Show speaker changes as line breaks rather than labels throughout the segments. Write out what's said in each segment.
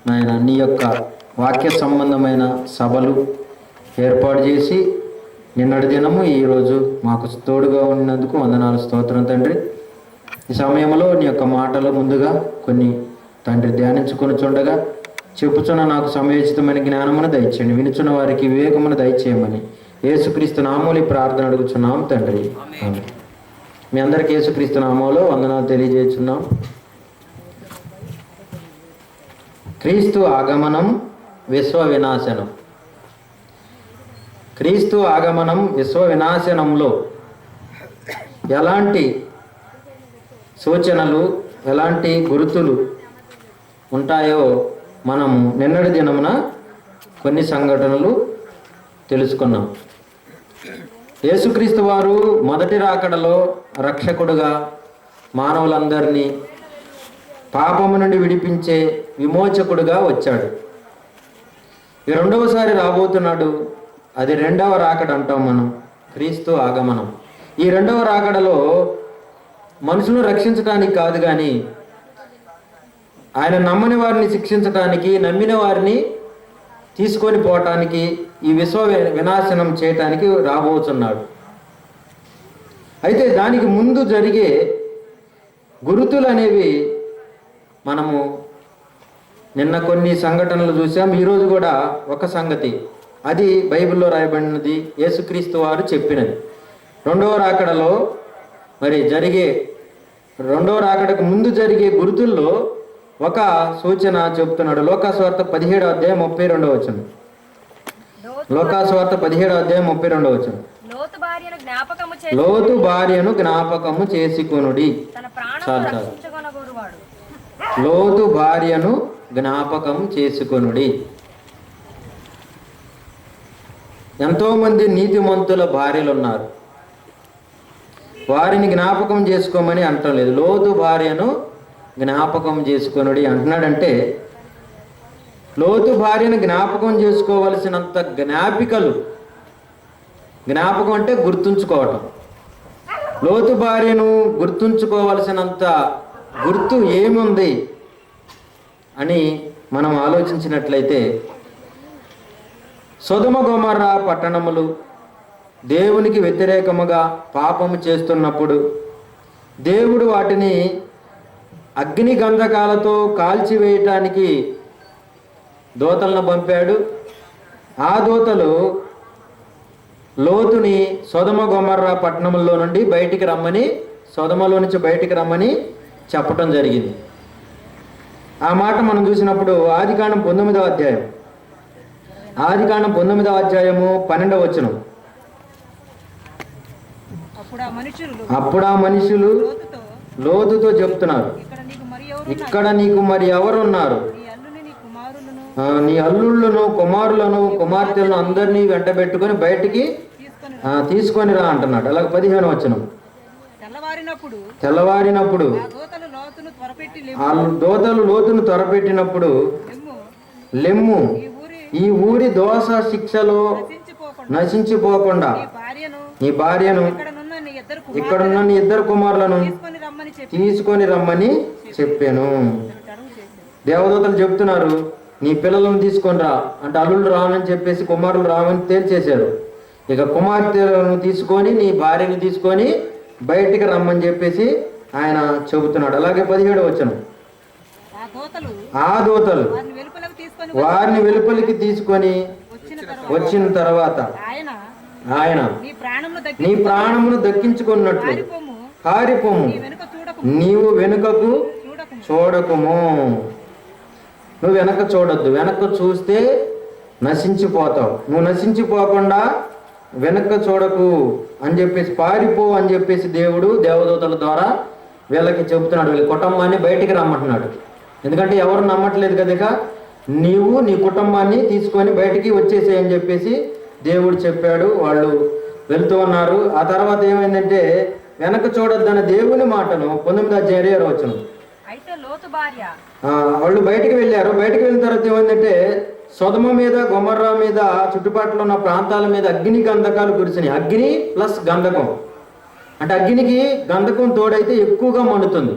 నాయన నీ యొక్క వాక్య సంబంధమైన సభలు ఏర్పాటు చేసి నిన్నటి దినము ఈరోజు మాకు తోడుగా ఉన్నందుకు వందనాలు, స్తోత్రం తండ్రి. ఈ సమయంలో నీ యొక్క మాటలు ముందుగా కొన్ని తండ్రి ధ్యానించుకొని చుండగా చెప్పుచున్న నాకు సమయోచితమైన జ్ఞానమును దయచేయండి, వినుచున్న వారికి వివేకమును దయచేయమని యేసుక్రీస్తు నామములో ప్రార్థన అడుగుచున్నాం తండ్రి. ఆమేన్. మీ అందరికీ యేసుక్రీస్తు నామములో వందనాలు తెలియజేస్తున్నాం. క్రీస్తు ఆగమనం విశ్వ వినాశనం. క్రీస్తు ఆగమనం విశ్వ వినాశనంలో ఎలాంటి సూచనలు, ఎలాంటి గుర్తులు ఉంటాయో మనము నిన్నటి దినమున కొన్ని సంఘటనలు తెలుసుకున్నాం. యేసుక్రీస్తు వారు మొదటి రాకడలో రక్షకుడుగా మానవులందరినీ పాపము నుండి విడిపించే విమోచకుడుగా వచ్చాడు. ఈ రెండవసారి రాబోతున్నాడు. అది రెండవ రాకడ అంటాం మనం, క్రీస్తు ఆగమనం. ఈ రెండవ రాకడలో మనుషులను రక్షించడానికి కాదు, కానీ ఆయన నమ్మని వారిని శిక్షించడానికి, నమ్మిన వారిని తీసుకొని పోవటానికి, ఈ విశ్వ వినాశనం చేయటానికి రాబోతున్నాడు. అయితే దానికి ముందు జరిగే గురుతులు అనేవి మనము నిన్న కొన్ని సంఘటనలు చూసాం. ఈరోజు కూడా ఒక సంగతి, అది బైబిల్లో రాయబడినది, యేసుక్రీస్తు వారు చెప్పినది. రెండవ రాకడలో మరి జరిగే, రెండవ రాకడకు ముందు జరిగే గుర్తుల్లో ఒక సూచన చెప్తున్నాడు. లోకాసువార్త 17వ అధ్యాయం 32వ వచనం. లోకాసువార్త 17వ అధ్యాయం 32వ వచనం. లోతు భార్యను జ్ఞాపకము చేసుకొనుడి. లోతు భార్యను జ్ఞాపకం చేసుకొనుడి. ఎంతోమంది నీతిమంతుల భార్యలు ఉన్నారు, వారిని జ్ఞాపకం చేసుకోమని అంటం లేదు. లోతు భార్యను జ్ఞాపకం చేసుకొనుడి అంటున్నాడంటే, లోతు భార్యను జ్ఞాపకం చేసుకోవలసినంత జ్ఞాపికలు, జ్ఞాపకం అంటే గుర్తుంచుకోవటం, లోతు భార్యను గుర్తుంచుకోవలసినంత గుర్తు ఏముంది అని మనం ఆలోచించినట్లయితే, సొదొమ గొమొర్రా పట్టణములు దేవునికి వ్యతిరేకముగా పాపము చేస్తున్నప్పుడు దేవుడు వాటిని అగ్ని గంధకాలతో కాల్చివేయటానికి దూతలను పంపాడు. ఆ దూతలు లోతుని సొదొమ గొమొర్రా పట్టణముల్లో నుండి బయటికి రమ్మని, సొదొమలో నుంచి బయటికి రమ్మని చెప్పటం జరిగింది. ఆ మాట మనం చూసినప్పుడు ఆదికాండం 19వ అధ్యాయం, ఆదికాండం 19వ అధ్యాయము 12వ వచనం. అప్పుడు ఆ మనుషులు లోతుతో చెప్తున్నారు, ఇక్కడ నీకు మరి ఎవరున్నారు? నీ అల్లుళ్ళను, కుమారులను, కుమార్తెలను అందరినీ వెంట పెట్టుకొని బయటికి తీసుకొని రా అంటున్నాడు. అలాగే 15వ వచనం. తెల్లవారినప్పుడు ఆ దోతలు లోతును త్వరపెట్టినప్పుడు, లెమ్ము, ఈ ఊరి దోష శిక్షలో నశించిపోకుండా నీ భార్యను, ఇక్కడున్న నీ ఇద్దరు కుమారులను తీసుకొని రమ్మని చెప్పాను. దేవదూతలు చెప్తున్నారు, నీ పిల్లలను తీసుకొని రా అంటే అల్లుళ్ళు రావని చెప్పేసి కుమారులు రావని తేల్చేశారు. ఇక కుమార్తెలను తీసుకొని, నీ భార్యను తీసుకొని బయటికి రమ్మని చెప్పేసి ఆయన చెబుతున్నాడు. అలాగే 17వ వచనం. ఆ దూతలు వారిని వెలుపలికి తీసుకొని వచ్చిన తర్వాత ఆయన నీ ప్రాణమును దక్కించుకున్నట్లు పారిపోము, నీవు వెనుకకు చూడకుము. నువ్వు వెనక చూడొద్దు, వెనక్కు చూస్తే నశించిపోతావు. నువ్వు నశించిపోకుండా వెనక చూడకు అని చెప్పేసి, పారిపో అని చెప్పేసి దేవుడు దేవదూతల ద్వారా వీళ్ళకి చెబుతున్నాడు. వీళ్ళ కుటుంబాన్ని బయటికి రమ్మంటున్నాడు. ఎందుకంటే ఎవరు నమ్మట్లేదు కదా, నీవు నీ కుటుంబాన్ని తీసుకొని బయటికి వచ్చేసేయని చెప్పేసి దేవుడు చెప్పాడు. వాళ్ళు వెళ్తూ ఉన్నారు. ఆ తర్వాత ఏమైందంటే, వెనక చూడొద్దన్న దేవుని మాటను 19వ అధ్యాయం 20వ వచనం. వాళ్ళు బయటికి వెళ్ళారు. బయటికి వెళ్ళిన తర్వాత ఏమైందంటే, సొదొమ మీద, గొమొర్రా మీద, చుట్టుపక్కల ఉన్న ప్రాంతాల మీద అగ్ని గంధకాలు కురిసినాయి. అగ్ని ప్లస్ గంధకం అంటే అగ్నికి గంధకం తోడైతే ఎక్కువగా మండుతుంది.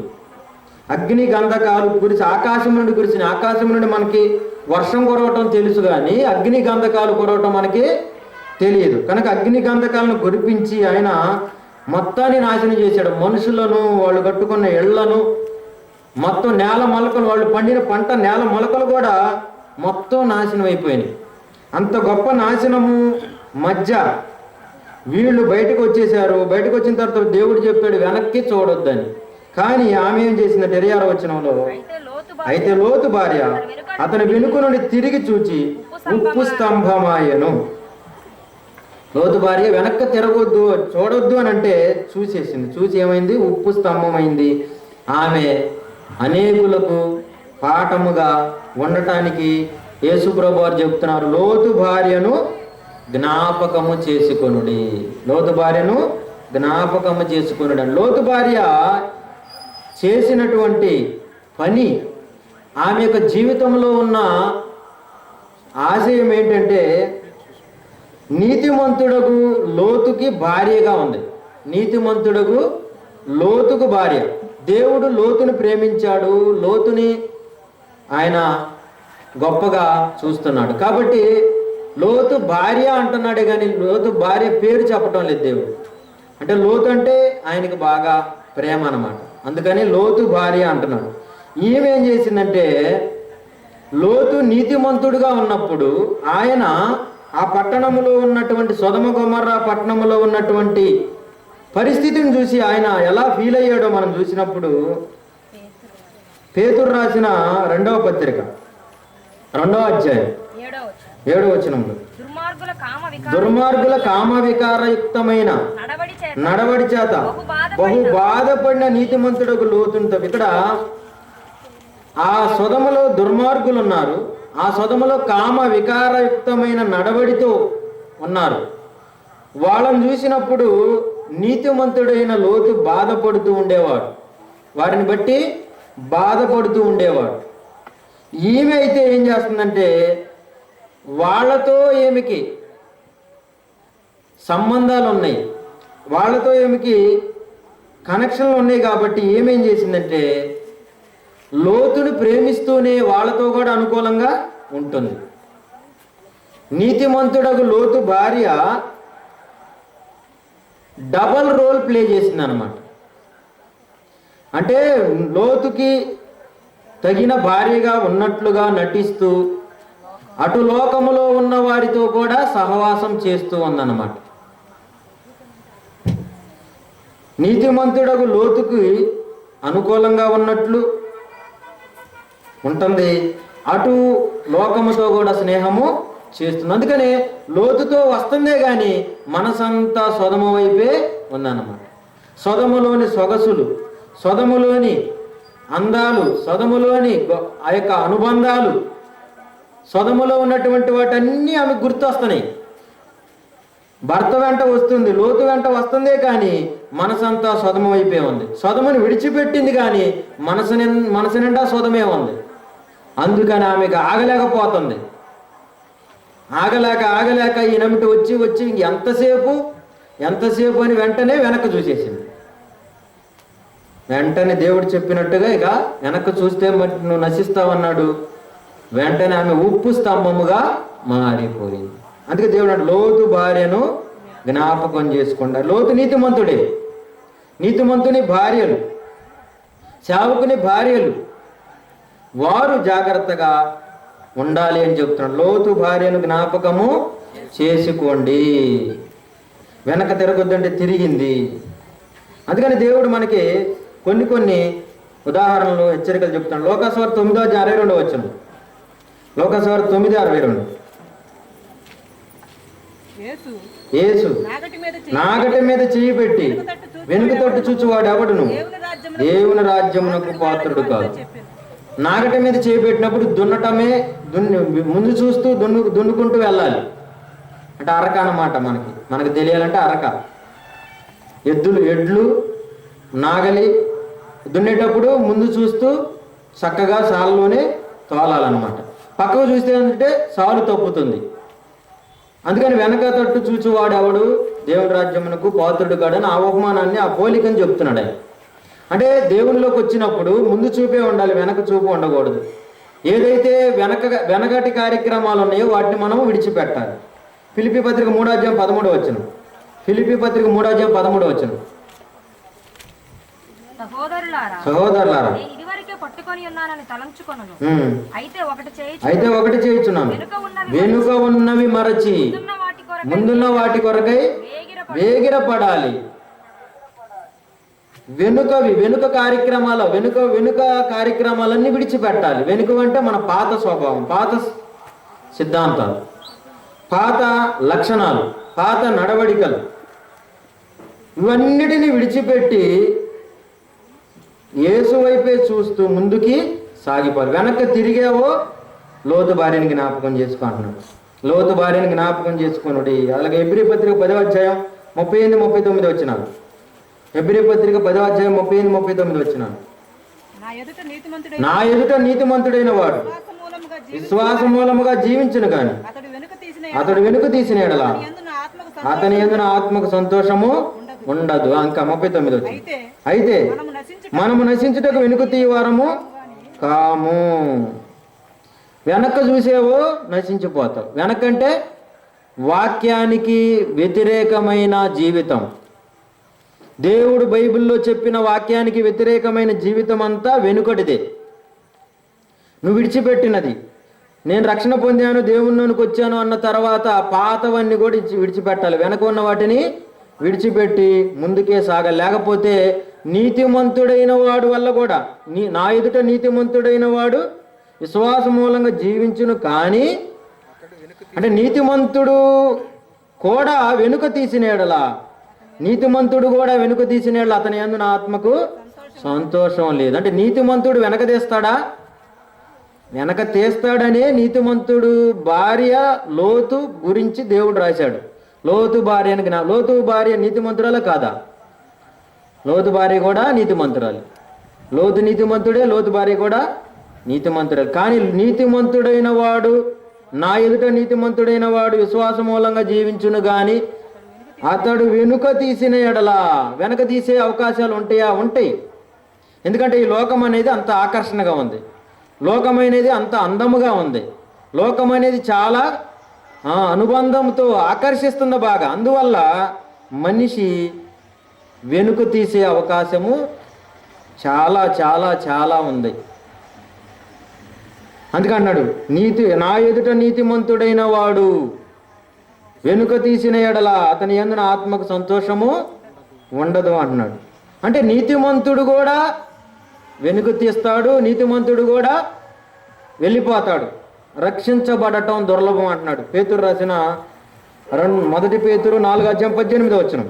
అగ్ని గంధకాలు కురిసి ఆకాశం నుండి కురిసిన ఆకాశం నుండి మనకి వర్షం కురవటం తెలుసు, కానీ అగ్ని గంధకాలు కురవటం మనకి తెలియదు. కనుక అగ్ని గంధకాలను కురిపించి ఆయన మొత్తాన్ని నాశనం చేశాడు. మనుషులను, వాళ్ళు కట్టుకున్న ఇళ్లను, మొత్తం నేల మొలకలు, వాళ్ళు పండిన పంట నేల మొలకలు కూడా మొత్తం నాశనం అయిపోయినాయి. అంత గొప్ప నాశనము మధ్య వీళ్ళు బయటకు వచ్చేసారు. బయటకు వచ్చిన తర్వాత దేవుడు చెప్పాడు వెనక్కి చూడొద్దని. కానీ ఆమె ఏం చేసిందంటే 26వ వచనంలో, అయితే లోతు భార్య అతని వెనుక నుండి తిరిగి చూచి ఉప్పు స్తంభమాయను. లోతు భార్య వెనక్కి తిరగొద్దు, చూడొద్దు అని అంటే చూసేసింది. చూసి ఏమైంది? ఉప్పు స్తంభమైంది. ఆమె అనేకులకు పాఠముగా ఉండటానికి యేసుప్రభు వారు చెప్తున్నారు, లోతు భార్యను జ్ఞాపకము చేసుకొనుడి. లోతు భార్యను జ్ఞాపకము చేసుకొనుడి. లోతు భార్య చేసినటువంటి పని, ఆమె యొక్క జీవితంలో ఉన్న ఆశయం ఏంటంటే నీతిమంతుడకు లోతుకి భార్యగా ఉంది. నీతిమంతుడకు లోతుకు భార్య. దేవుడు లోతుని ప్రేమించాడు, లోతుని ఆయన గొప్పగా చూస్తున్నాడు. కాబట్టి లోతు భార్య అంటున్నాడే కానీ లోతు భార్య పేరు చెప్పటం లేదు దేవుడు. అంటే లోతు అంటే ఆయనకు బాగా ప్రేమ అన్నమాట. అందుకని లోతు భార్య అంటున్నాడు. ఈమె ఏం చేసిందంటే లోతు నీతిమంతుడుగా ఉన్నప్పుడు ఆయన ఆ పట్టణంలో ఉన్నటువంటి సొదొమ గొమొర్రా పట్టణంలో ఉన్నటువంటి పరిస్థితిని చూసి ఆయన ఎలా ఫీల్ అయ్యాడో మనం చూసినప్పుడు పేతురు రాసిన 2వ పత్రిక 2వ అధ్యాయం 7వ వచనంలో, దుర్మార్గుల కామ వికారయుక్తమైన నడవడి చేత బహు బాధపడిన నీతిమంతుడకు లోతుంటాం. ఇక్కడ ఆ సొదొమలో దుర్మార్గులు ఉన్నారు, ఆ సొదొమలో కామ వికారయుక్తమైన నడవడితో ఉన్నారు. వాళ్ళని చూసినప్పుడు నీతిమంతుడైన లోతు బాధపడుతూ ఉండేవాడు, వారిని బట్టి బాధపడుతూ ఉండేవాడు. ఈమె అయితే ఏం చేస్తుందంటే వాళ్ళతో ఏమికి సంబంధాలు ఉన్నాయి, వాళ్ళతో ఏమికి కనెక్షన్లు ఉన్నాయి. కాబట్టి ఏమేం చేసిందంటే లోతుని ప్రేమిస్తూనే వాళ్ళతో కూడా అనుకూలంగా ఉంటుంది. నీతిమంతుడకు లోతు భార్య డబల్ రోల్ ప్లే చేసింది అన్నమాట. అంటే లోతుకి తగిన భార్యగా ఉన్నట్లుగా నటిస్తూ అటు లోకములో ఉన్న వారితో కూడా సహవాసం చేస్తూ ఉందన్నమాట. నీతిమంతుడకు లోతుకి అనుకూలంగా ఉన్నట్లు ఉంటుంది, అటు లోకముతో కూడా స్నేహము చేస్తుంది. అందుకనే లోతుతో వస్తుందే కానీ మనసంతా సొదమ వైపే ఉందన్నమాట. సొదములోని సొగసులు, సొదములోని అందాలు, సొదములోని ఆ యొక్క అనుబంధాలు, సొదములో ఉన్నటువంటి వాటన్నీ ఆమె గుర్తొస్తున్నాయి. భర్త వెంట వస్తుంది, లోతు వెంట వస్తుందే కానీ మనసంతా సొదమ వైపే ఉంది. సొదముని విడిచిపెట్టింది కానీ మనసు నిండా సొదమే ఉంది. అందుకని ఆమెకు ఆగలేకపోతుంది. ఆగలేక ఈయనమిటి వచ్చి ఎంతసేపు అని వెంటనే వెనక్కి చూసేసింది. వెంటనే దేవుడు చెప్పినట్టుగా ఇక వెనక్కి చూస్తే మరి నువ్వు నశిస్తావన్నాడు. వెంటనే ఆమె ఉప్పు స్తంభముగా మారిపోయింది. అందుకే దేవుడు అంటే లోతు భార్యను జ్ఞాపకం చేసుకుంటా. లోతు నీతిమంతుడే, నీతిమంతుని భార్యలు, సేవకుని భార్యలు, వారు జాగ్రత్తగా ఉండాలి అని చెప్తున్నాడు. లోతు భార్యను జ్ఞాపకము చేసుకోండి. వెనక తిరగొద్దంటే తిరిగింది. అందుకని దేవుడు మనకి కొన్ని ఉదాహరణలు, హెచ్చరికలు చెప్తున్నాడు. లోకాసువార్త 9:62 వచనం. లోకాసువార్త 9:62. యేసు నాగటి మీద చెయ్యి పెట్టి వెనుక తట్టు చూచువాడు ఎవడును దేవుని రాజ్యమునకు పాత్రుడు కాదు. నాగటి మీద చేయి పెట్టినప్పుడు ముందు చూస్తూ దున్నుకుంటూ వెళ్ళాలి. అంటే అరక అన్నమాట. మనకి తెలియాలంటే అరక. ఎడ్లు నాగలి దున్నేటప్పుడు ముందు చూస్తూ చక్కగా సాలులోనే తోలాలన్నమాట. పక్కకు చూస్తే అంటే సాలు తప్పుతుంది. అందుకని వెనక తట్టు చూచువాడు ఎవడు దేవుని రాజ్యమునకు పాత్రుడు కాడని ఆ ఉపమానాన్ని, ఆ పోలికని చెప్తున్నాడు ఆయన. అంటే దేవునిలోకి వచ్చినప్పుడు ముందు చూపే ఉండాలి, వెనక చూపు ఉండకూడదు. ఏదైతే వెనకటి కార్యక్రమాలు ఉన్నాయో వాటిని మనం విడిచిపెట్టాలి. ఫిలిప్పీ పత్రిక 3:13 ఫిలిప్పీ పత్రిక 3:13 సహోదరులారా
ఇదివరకే పట్టుకొని ఉన్నానని తలంచుకొనును. అయితే
ఒకటి చేయుచున్నాను, వెనుక ఉన్నవి మరచి ముందున్న వాటి కొరకై వేగిరపడాలి. వెనుక కార్యక్రమాలన్నీ విడిచిపెట్టాలి. వెనుక అంటే మన పాత స్వభావం, పాత సిద్ధాంతాలు, పాత లక్షణాలు, పాత నడవడికలు, ఇవన్నిటిని విడిచిపెట్టి యేసు వైపే చూస్తూ ముందుకి సాగిపోవాలి. వెనక్కి తిరిగేవో లోతు భార్యని జ్ఞాపకం చేసుకుంటున్నాడు. లోతు భార్యని జ్ఞాపకం చేసుకున్నాడు. అలాగే హెబ్రీ పత్రిక 10:38-39 హెబ్రీ పత్రిక 10:38-39 నా ఎదుట నీతిమంతుడైన వాడు విశ్వాస మూలముగా జీవించును గాని అతడు వెనుక తీసిన ఎడల అతని యందు నా ఆత్మకు సంతోషము ఉండదు. ఇంకా 39 అయితే మనము నశించుటకు వెనుక తీయవారము కాము. వెనక్కి చూసేవో నశించిపోతావు. వెనకంటే వాక్యానికి వ్యతిరేకమైన జీవితం, దేవుడు బైబిల్లో చెప్పిన వాక్యానికి వ్యతిరేకమైన జీవితం అంతా వెనుకటిదే. నువ్వు విడిచిపెట్టినది. నేను రక్షణ పొందాను, దేవునిలోనికి వచ్చాను అన్న తర్వాత పాతవన్నీ కూడా విడిచిపెట్టాలి. వెనక ఉన్న వాటిని విడిచిపెట్టి ముందుకే సాగాలి. లేకపోతే నీతిమంతుడైన వాడు వల్ల కూడా నా ఎదుట నీతిమంతుడైన వాడు విశ్వాస మూలంగా జీవించును, కానీ అంటే నీతిమంతుడు కూడా వెనుక తీసినేడలా, నీతిమంతుడు కూడా వెనుక తీసినేళ్ళ అతని యందు నా ఆత్మకు సంతోషం లేదు. అంటే నీతిమంతుడు వెనక తీస్తాడా? వెనక తీస్తాడనే నీతిమంతుడు భార్య లోతు గురించి దేవుడు రాశాడు. లోతు భార్య నీతిమంతురాలు కాదా? లోతు భార్య కూడా నీతిమంతురాలు. లోతు నీతిమంతుడే, లోతు భార్య కూడా నీతిమంతురాలు. కానీ నీతిమంతుడైన వాడు, నా ఎదుట నీతిమంతుడైన వాడు విశ్వాస మూలంగా జీవించును గాని అతడు వెనుక తీసిన ఎడలా, వెనక తీసే అవకాశాలు ఉంటాయా? ఉంటాయి. ఎందుకంటే ఈ లోకం అనేది అంత ఆకర్షణగా ఉంది, లోకం అనేది అంత అందముగా ఉంది, లోకం అనేది చాలా అనుబంధంతో ఆకర్షిస్తుంది బాగా. అందువల్ల మనిషి వెనుక తీసే అవకాశము చాలా చాలా చాలా ఉంది. అందుకన్నాడు నా ఎదుట నీతిమంతుడైన వాడు వెనుక తీసిన ఎడల అతని యందు నా ఆత్మకు సంతోషము ఉండదు అంటున్నాడు. అంటే నీతిమంతుడు కూడా వెనుక తీస్తాడు, నీతిమంతుడు కూడా వెళ్ళిపోతాడు. రక్షించబడటం దుర్లభం అంటున్నాడు. పేతురు రాసిన 1 పేతురు 4:18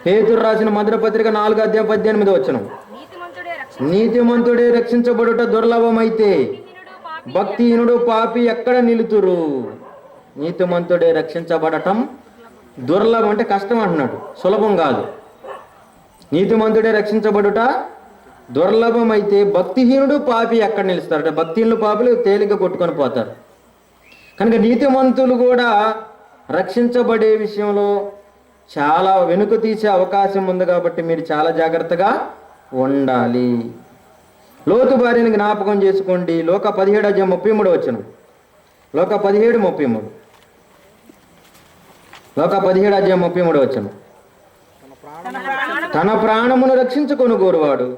పేతురు రాసిన మొదటి పత్రిక 4:18 నీతిమంతుడే రక్షించబడుట దుర్లభమైతే భక్తిహీనుడు పాపి ఎక్కడ నిలుతురు. నీతిమంతుడే రక్షించబడటం దుర్లభం అంటే కష్టం అంటున్నాడు, సులభం కాదు. నీతిమంతుడే రక్షించబడుట దుర్లభమైతే భక్తిహీనుడు పాపి ఎక్కడ నిలుస్తారు అంటే భక్తిహీనులు పాపులు తేలిక కొట్టుకొని పోతారు. కనుక నీతిమంతులు కూడా రక్షించబడే విషయంలో చాలా వెనుక తీసే అవకాశం ఉంది. కాబట్టి మీరు చాలా జాగ్రత్తగా ఉండాలి. లోతు భార్యని జ్ఞాపకం చేసుకోండి. లోక 17:33 లోక 17:33 లోక 17:33 తన ప్రాణమును రక్షించుకొని కోరువాడు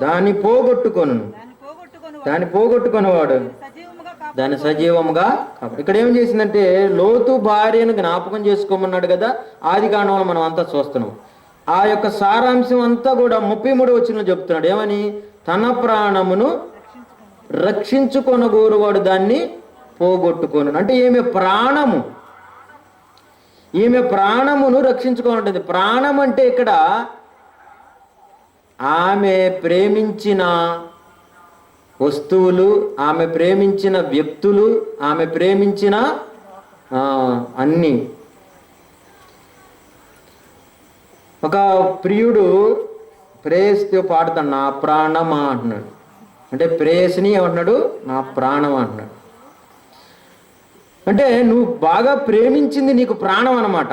దాన్ని పోగొట్టుకొనివాడు దాన్ని సజీవముగా. ఇక్కడ ఏం చేసిందంటే లోతు భార్యను జ్ఞాపకం చేసుకోమన్నాడు కదా, ఆది కాండంలో మనం అంతా చూస్తున్నాం. ఆ యొక్క సారాంశం అంతా కూడా 33 చెప్తున్నాడు. ఏమని? తన ప్రాణమును రక్షించుకొనగోరువాడు దాన్ని పోగొట్టుకొను. అంటే ఈమె ప్రాణమును రక్షించుకోనుంటుంది. ప్రాణం అంటే ఇక్కడ ఆమె ప్రేమించిన వస్తువులు, ఆమె ప్రేమించిన వ్యక్తులు, ఆమె ప్రేమించిన అన్నీ. ఒక ప్రియుడు ప్రేయస్తో పాడుతాడు, నా ప్రాణమా అంటున్నాడు. అంటే ప్రేయస్ని ఏమంటున్నాడు? నా ప్రాణం అంటున్నాడు. అంటే నువ్వు బాగా ప్రేమించింది నీకు ప్రాణం అన్నమాట.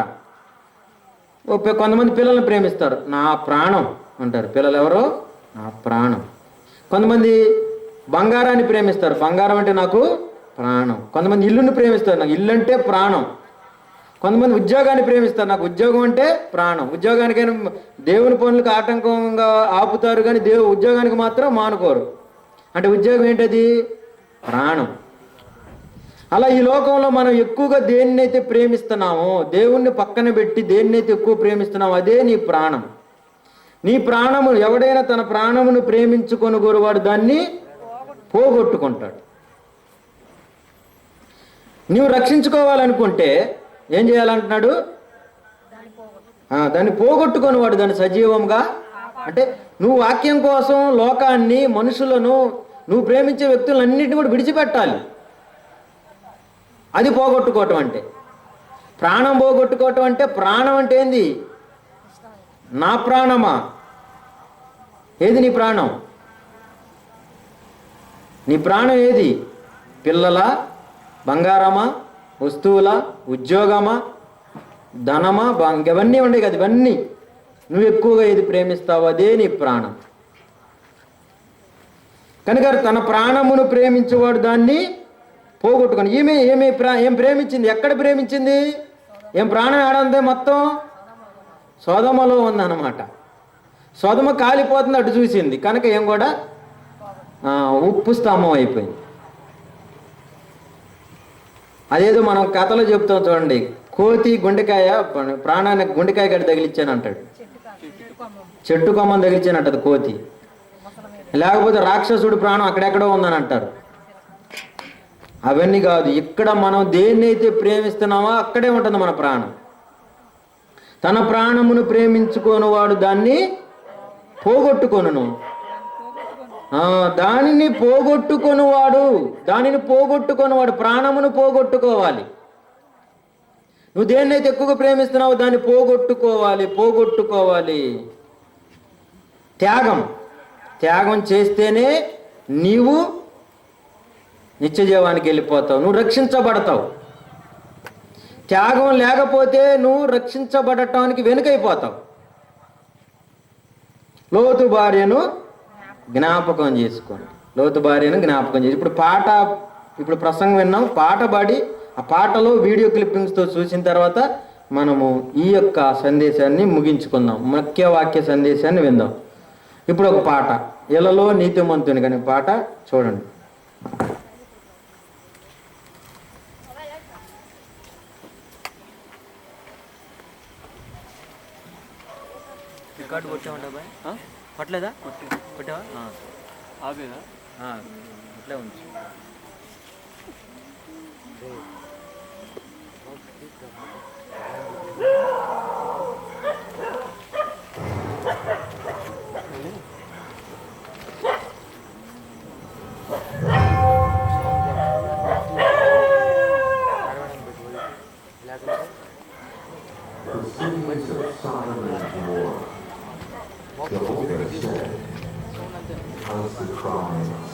కొంతమంది పిల్లల్ని ప్రేమిస్తారు, నా ప్రాణం అంటారు. పిల్లలు ఎవరో నా ప్రాణం. కొంతమంది బంగారాన్ని ప్రేమిస్తారు, బంగారం అంటే నాకు ప్రాణం. కొంతమంది ఇల్లుని ప్రేమిస్తారు, నాకు ఇల్లు అంటే ప్రాణం. కొంతమంది ఉద్యోగాన్ని ప్రేమిస్తారు, నాకు ఉద్యోగం అంటే ప్రాణం. ఉద్యోగానికైనా దేవుని పనులకు ఆటంకంగా ఆపుతారు, కానీ ఉద్యోగానికి మాత్రం మానుకోరు. అంటే ఉద్యోగం ఏంటది? ప్రాణం. అలా ఈ లోకంలో మనం ఎక్కువగా దేన్నైతే ప్రేమిస్తున్నామో, దేవుణ్ణి పక్కన పెట్టి దేన్నైతే ఎక్కువ ప్రేమిస్తున్నామో అదే నీ ప్రాణం. నీ ప్రాణము, ఎవడైనా తన ప్రాణమును ప్రేమించుకొని కోరువాడు దాన్ని పోగొట్టుకుంటాడు. నీవు రక్షించుకోవాలనుకుంటే ఏం చేయాలంటున్నాడు? దాన్ని పోగొట్టుకొని వాడు దాన్ని సజీవంగా, అంటే నువ్వు వాక్యం కోసం లోకాన్ని, మనుషులను, నువ్వు ప్రేమించే వ్యక్తులన్నింటినీ కూడా విడిచిపెట్టాలి. అది పోగొట్టుకోవటం అంటే. ప్రాణం పోగొట్టుకోవటం అంటే, ప్రాణం అంటే ఏంది? నా ప్రాణమా? ఏది నీ ప్రాణం? నీ ప్రాణం ఏది? పిల్లల, బంగారమా, వస్తువుల, ఉద్యోగమా, ధనమా, ఇవన్నీ ఉండే కదా. ఇవన్నీ నువ్వు ఎక్కువగా ఏది ప్రేమిస్తావో అదే నీ ప్రాణం. కనుక తన ప్రాణమును ప్రేమించేవాడు దాన్ని పోగొట్టుకొని. ఏం ప్రేమించింది? ఎక్కడ ప్రేమించింది? ఏం ప్రాణం ఆడందే? మొత్తం సొదొమలో ఉందన్నమాట. సొదొమ కాలిపోతుంది, అటు చూసింది కనుక ఏం కూడా ఉప్పు స్తంభం అయిపోయింది. అదేదో మనం కథలో చెప్తాం చూడండి, కోతి గుండెకాయ ప్రాణానికి గుండెకాయ గడ్డి తగిలిచ్చాను అంటాడు, చెట్టు కొమ్మని తగిలిచ్చాను అంటది కోతి. లేకపోతే రాక్షసుడు ప్రాణం అక్కడెక్కడో ఉందని అంటారు. అవన్నీ కాదు, ఇక్కడ మనం దేన్నైతే ప్రేమిస్తున్నామో అక్కడే ఉంటుంది మన ప్రాణం. తన ప్రాణమును ప్రేమించుకోని వాడు దాన్ని పోగొట్టుకొనును. దానిని పోగొట్టుకొనివాడు ప్రాణమును పోగొట్టుకోవాలి. నువ్వు దేన్నైతే ఎక్కువగా ప్రేమిస్తున్నావో దాన్ని పోగొట్టుకోవాలి. త్యాగం చేస్తేనే నీవు నిత్యజీవానికి వెళ్ళిపోతావు, నువ్వు రక్షించబడతావు. త్యాగం లేకపోతే నువ్వు రక్షించబడటానికి వెనుకైపోతావు. లోతు భార్యను జ్ఞాపకం చేసుకోండి. ఇప్పుడు ప్రసంగం విన్నాం, పాట పాడి ఆ పాటలో వీడియో క్లిప్పింగ్స్తో చూసిన తర్వాత మనము ఈ యొక్క సందేశాన్ని ముగించుకుందాం. ముఖ్య వాక్య సందేశాన్ని విందాం. ఇప్పుడు ఒక పాట, ఇళ్ళలో నీతిమంతుని కానీ పాట చూడండి.
రికార్డు కొట్టామంటా బాయ్, కొట్టలేదా? కొట్టావా? ఆగేదా? అట్లే ఉంచు.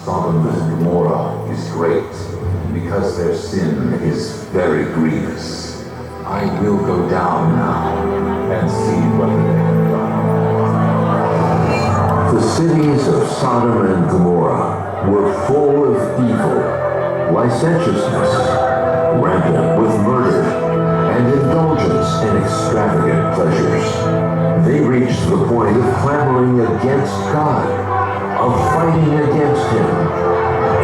Sodom and Gomorrah is great, because their sin is very grievous. I will go down now and see what they have done. The cities of Sodom and Gomorrah were full of evil, licentiousness, rampant with murder, and indulgence in extravagant pleasures. They reached the point of clamoring against God, of fighting against Him,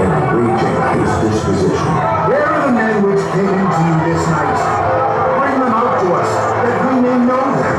and raging His disposition. Where are the men which came into you this night? Bring them out to us, that we may know them.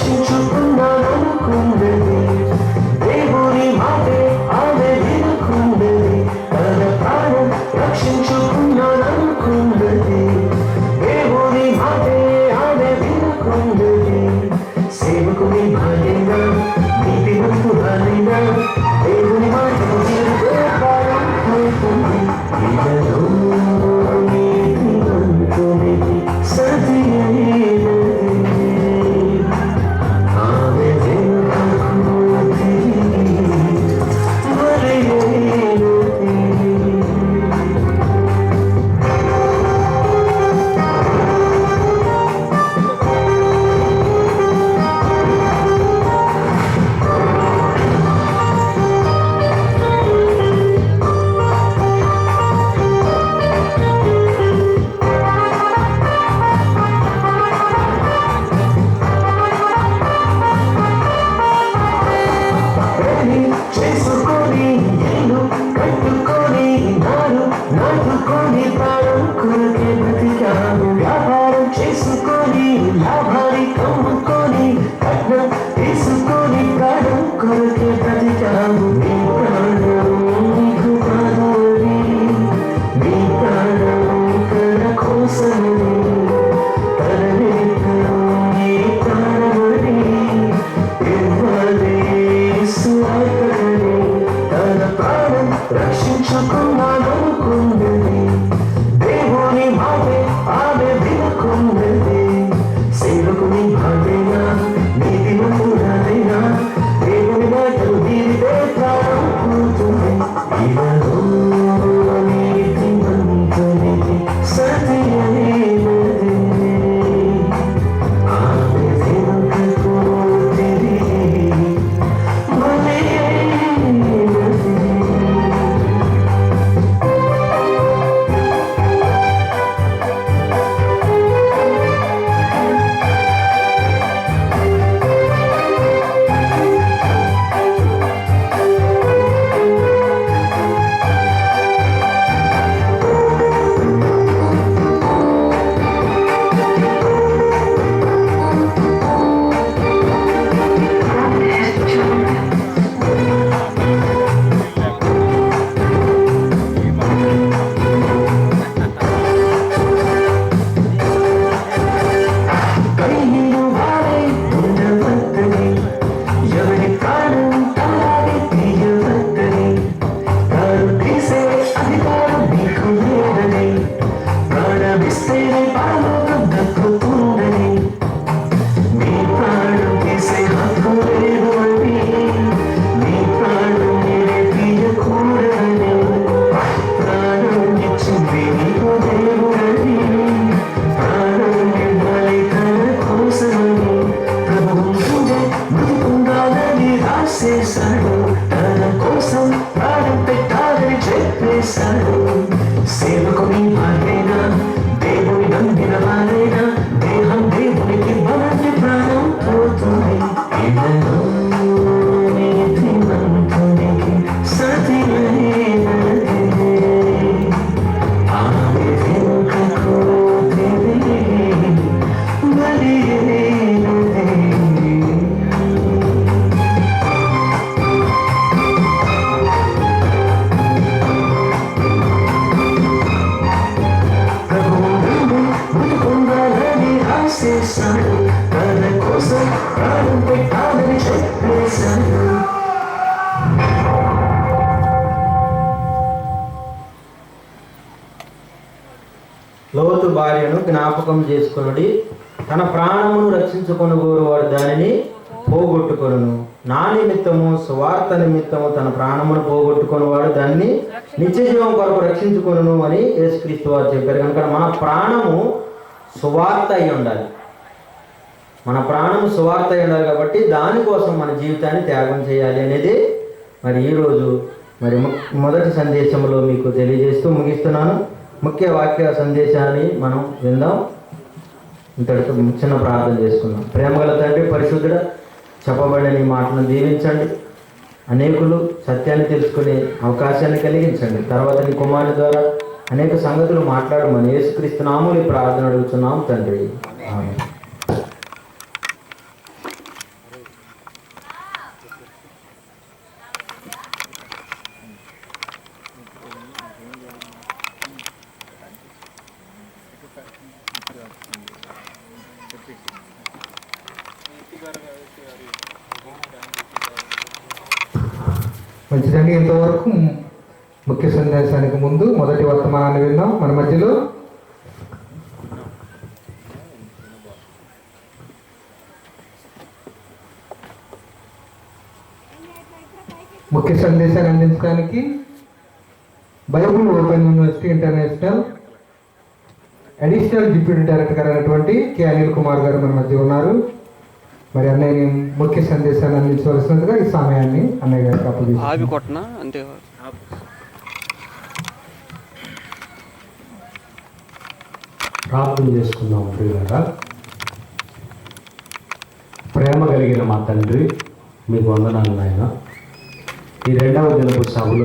రక్షించుకున్నాననుకున్నది దేవుని మాటే ఆమె వినుకున్నది తన ప్రాణం రక్షించుకున్నాననుకున్నది దేవుని మాటే ఆమె వినుకున్నది సేవకుని భార్యగా నీతిమంతురాలైనా దేవుని మాటకు అవుతుంది ఇలలో నీతిమంతునికి సతి ఆమె వెనుకకు తిరిగి మరయైనది చేసుకొని ఇల్లు కట్టుకొని నాటుకొని ప్రాణం కొరకే బ్రతికాము వ్యాపారం చేసుకొని లాభాన్ని కమ్ముకొని కట్నం తీసుకొని ప్రాణం కొరకే బ్రతికాము నీ ప్రాణం నీకు కాదని నీ ప్రాణం తన కోసమని తన నిమిత్తం నీ ప్రాణమని ఇవ్వాలి స్వార్థని తన ప్రాణం రక్షించుకున్నాననుకున్నది దేవుని మాటే ఆమె వినుకున్నది సేవకుని భార్యగా నీతిమంతురాలైనా దేవుని మాటలు వీరిదే ప్రాణం పోతుంది ఇలలో నీతిమంతునికి సతి అయినది ఆమె వెనుకకు తిరిగి కయ్యను వారే ఉండవద్దని ఎవరి ప్రాణం తాగి తీయవద్దని తాను తీసే అధికారం నీకు లేదని ప్రాణమిస్తేనే పరలోకం దక్కుతుందని నీ ప్రాణం తీసే హక్కు లేదు అని నీ ప్రాణం మీరే తీయకూడదని ప్రాణం ఇచ్చింది నీకు దేవుడని ప్రాణం ఇవ్వాలి తన కోసమని ప్రభువు ముందే మృతి పొందాలని రాసేశాడు తన కోసం ప్రాణం పెట్టాలని చెప్పేశాడు సేవకుని భార్యగా దేవుని నమ్మిన వారైనా దేహం దేవునికి బలాన్ని ప్రాణం పోతుంది ఇలలో నీతిమంతునికి సతి అయినది ఆమె వెనుకకు తిరిగి బలి అయినది ప్రభువు నుండి మృతి పొందాలని రాసేశాడు తన కోసం ప్రాణం పెట్టాలని చెప్పేశాడు
లోతు భార్యను జ్ఞాపకం చేసుకొనుడి తన ప్రాణమును రక్షించుకొనుగోరు వాడు దానిని పోగొట్టుకొనును నా నిమిత్తము స్వార్థ నిమిత్తము తన ప్రాణమును పోగొట్టుకునేవాడు దాన్ని నిత్య జీవం కొరకు రక్షించుకొనును అని యేసుక్రీస్తు వారు చెప్పారు. కనుక మన ప్రాణము సువార్త అయి ఉండాలి. మన ప్రాణము సువార్త అయి ఉండాలి కాబట్టి దానికోసం మన జీవితాన్ని త్యాగం చేయాలి అనేది మరి ఈరోజు మరి మొదటి సందేశంలో మీకు తెలియజేస్తూ ముగిస్తున్నాను. ముఖ్య వాక్య సందేశాన్ని మనం విందాం. ఇంతటితో చిన్న ప్రార్థన చేసుకుందాం. ప్రేమగల తండ్రి, పరిశుద్ధుడ, చెప్పబడిన నీ మాటలను దీవించండి. అనేకులు సత్యాన్ని తెలుసుకునే అవకాశాన్ని కలిగించండి. తర్వాత నీ కుమారుని ద్వారా అనేక సంగతులు మాట్లాడమని యేసుక్రీస్తు నామములో ప్రార్థన అడుగుతున్నాం తండ్రి. ఆమేన్.
మంచిదండి. ఇంతవరకు ముఖ్య సందేశానికి ముందు మొదటి వర్తమానాన్ని విన్నాం. మన మధ్యలో ముఖ్య సందేశాన్ని అందించడానికి Bible open university international additional deputy director అయినటువంటి కె అనిల్ కుమార్ గారు మన మధ్య ఉన్నారు. మరి అన్నయ్య ముఖ్య సందేశాన్ని అందించవలసినదిగా ఈ సమయాన్ని అన్నయ్య గారికి అప్పగిస్తున్నాను.
ప్రార్థన చేసుకుందాం. ప్రియులారా, ప్రేమ కలిగిన మా తండ్రి, మీకు వందనాలు నాయన. ఈ 2వ దినపు సభలో